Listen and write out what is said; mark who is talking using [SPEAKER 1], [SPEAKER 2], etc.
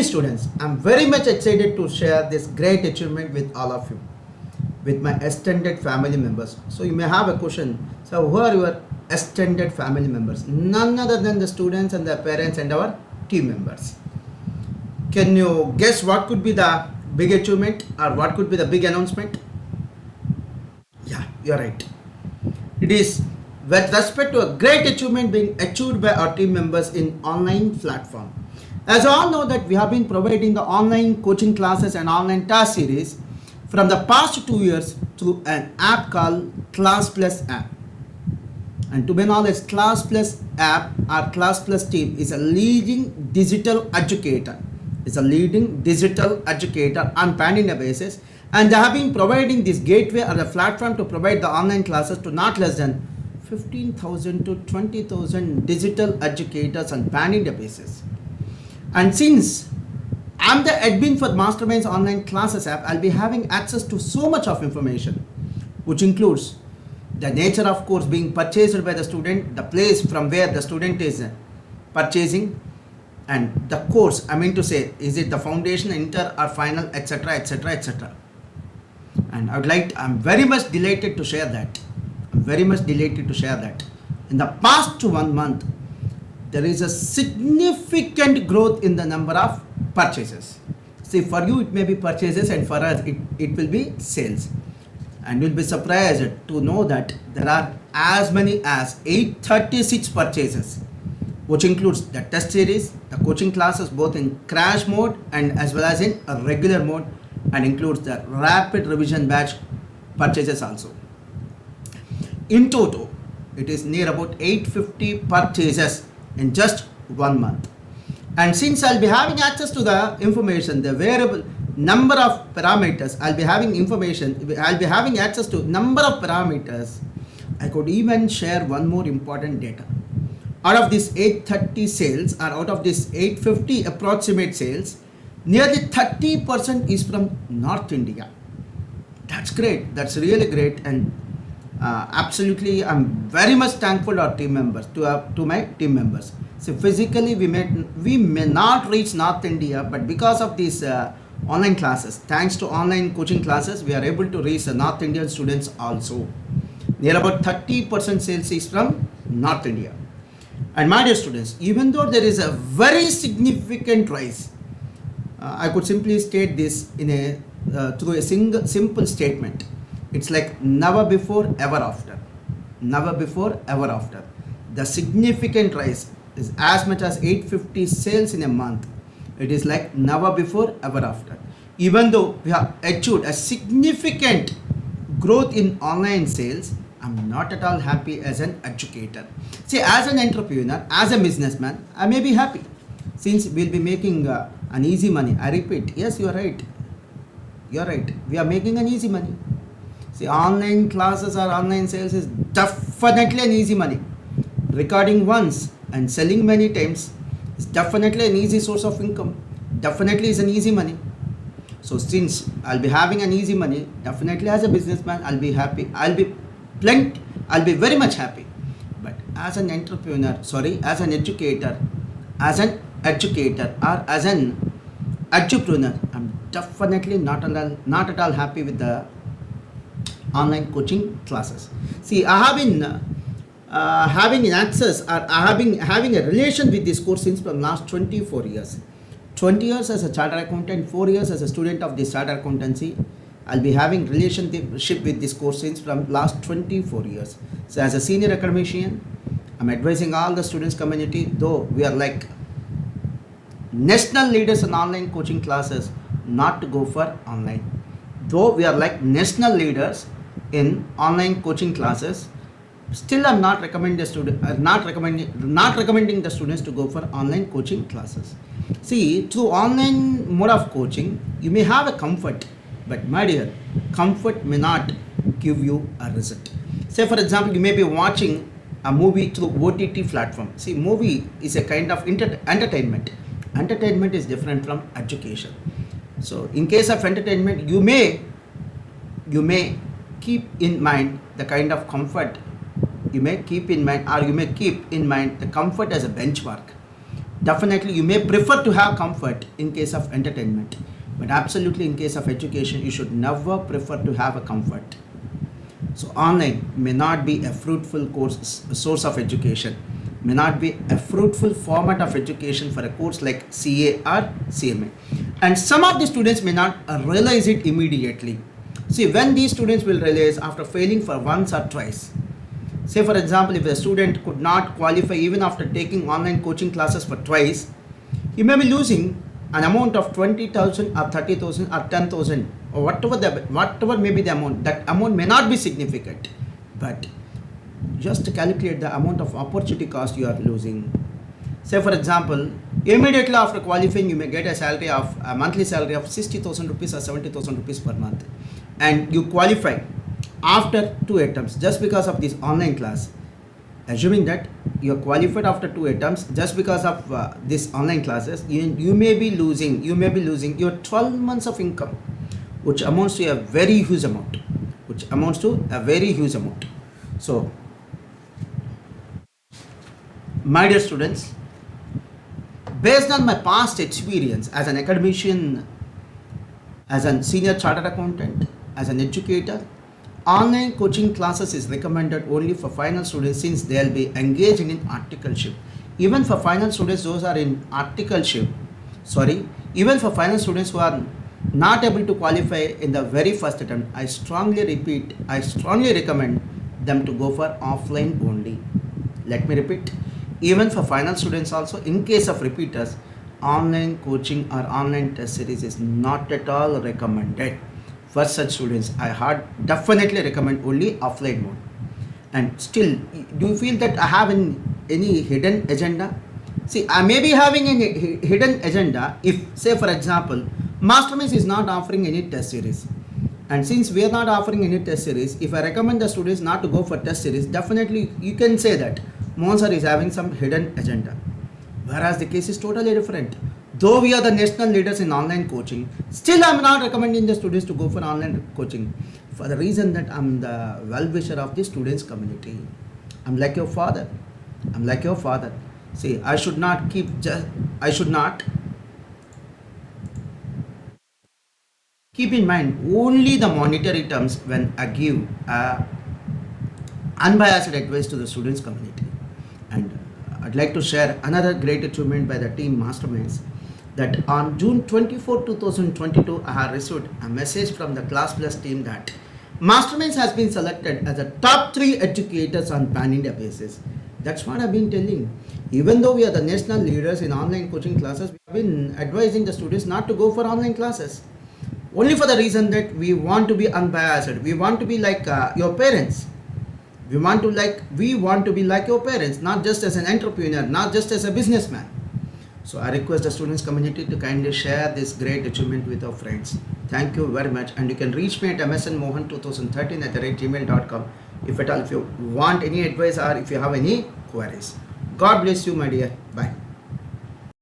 [SPEAKER 1] students, I'm very much excited to share this great achievement with all of you, with my extended family members. So you may have a question, so who are your extended family members? None other than the students and their parents and our team members. Can you guess what could be the big achievement or what could be the big announcement? Yeah, you're right. It is with respect to a great achievement being achieved by our team members in online platform. As you all know that we have been providing the online coaching classes and online task series from the past 2 years through an app called Class Plus app. And to be honest, Class Plus app or Class Plus team is a leading digital educator. It's a leading digital educator on pan-India basis, and they have been providing this gateway or a platform to provide the online classes to not less than 15,000 to 20,000 digital educators on pan-India basis. And since I'm the admin for Masterminds online classes app, I'll be having access to so much of information, which includes the nature of course being purchased by the student, the place from where the student is purchasing, and the course, I mean to say, is it the foundation, inter or final, etc, etc, etc. And I'm very much delighted to share that. In the past 1 month, there is a significant growth in the number of purchases. See, for you it may be purchases and for us it will be sales. And you'll be surprised to know that there are as many as 836 purchases, which includes the test series, the coaching classes both in crash mode and as well as in a regular mode, and includes the rapid revision batch purchases also. In total, it is near about 850 purchases in just 1 month. And since I'll be having access to the information, the variable number of parameters, I'll be having access to number of parameters, I could even share one more important data. Out of this 830 sales or out of this 850 approximate sales, nearly 30% is from North India. That's great. That's really great. And absolutely, I'm very much thankful to our team members, to my team members. So physically, we may not reach North India, but because of these online classes, thanks to online coaching classes, we are able to reach North Indian students also. Near about 30% sales is from North India. And my dear students, even though there is a very significant rise, I could simply state this in through a simple statement. It's like never before, ever after. Never before, ever after. The significant rise is as much as 850 sales in a month. It is like never before, ever after. Even though we have achieved a significant growth in online sales, I'm not at all happy as an educator. See, as an entrepreneur, as a businessman, I may be happy since we'll be making an easy money. I repeat, yes, you are right. You're right. We are making an easy money. See, online classes or online sales is definitely an easy money. Recording once and selling many times is definitely an easy source of income. Definitely is an easy money. So since I'll be having an easy money, definitely as a businessman, I'll be happy. I'll be very much happy. But as an entrepreneur, as an educator or as an entrepreneur, I'm definitely not at all happy with the online coaching classes. See, I have been having an access or having a relation with this course since from last 24 years. 20 years as a chartered accountant, 4 years as a student of this chartered accountancy. I'll be having relationship with this course since from last 24 years. So as a senior academician, I'm advising all the students community, though we are like national leaders in online coaching classes, not to go for online. Though we are like national leaders in online coaching classes, still I'm not recommending the students to go for online coaching classes. See, through online mode of coaching, you may have a comfort, but my dear, comfort may not give you a result. Say for example, you may be watching a movie through OTT platform. See, movie is a kind of entertainment. Entertainment is different from education. So in case of entertainment, you may keep in mind the kind of comfort you may keep in mind, or you may keep in mind the comfort as a benchmark. Definitely, you may prefer to have comfort in case of entertainment, but absolutely in case of education, you should never prefer to have a comfort. So online may not be a fruitful source of education, may not be a fruitful format of education for a course like CA or CMA. And some of the students may not realize it immediately. See, when these students will realize after failing for once or twice, say for example, if a student could not qualify even after taking online coaching classes for twice, he may be losing an amount of 20,000 or 30,000 or 10,000 or whatever may be the amount. That amount may not be significant, but just to calculate the amount of opportunity cost you are losing. Say for example, immediately after qualifying, you may get a monthly salary of 60,000 rupees or 70,000 rupees per month, and you qualify after 2 attempts just because of this online class. Assuming that you are qualified after 2 attempts just because of this online classes, you may be losing your 12 months of income, which amounts to a very huge amount. So, my dear students, based on my past experience as an academician, as a senior chartered accountant, as an educator, online coaching classes is recommended only for final students since they will be engaged in articleship. Even for final students those are in articleship, even for final students who are not able to qualify in the very first attempt, I strongly recommend them to go for offline only. Let me repeat, even for final students also, in case of repeaters, online coaching or online test series is not at all recommended. For such students, I definitely recommend only offline mode. And still, do you feel that I have any hidden agenda? See, I may be having a hidden agenda if, say for example, Masterminds is not offering any test series. And since we are not offering any test series, if I recommend the students not to go for test series, definitely you can say that Monster is having some hidden agenda. Whereas the case is totally different. Though we are the national leaders in online coaching, still I am not recommending the students to go for online coaching for the reason that I am the well-wisher of the students community. I am like your father. See, I should not keep in mind only the monetary terms when I give unbiased advice to the students community. And I'd like to share another great achievement by the team Masterminds, that on June 24, 2022, I have received a message from the Class Plus team that Masterminds has been selected as a top 3 educators on pan-India basis. That's what I've been telling. Even though we are the national leaders in online coaching classes, we have been advising the students not to go for online classes. Only for the reason that we want to be unbiased. We want to be like your parents. We want to be like your parents, not just as an entrepreneur, not just as a businessman. So I request the students community to kindly share this great achievement with our friends. Thank you very much, and you can reach me at msnmohan2013@gmail.com if you want any advice or if you have any queries. God bless you, my dear.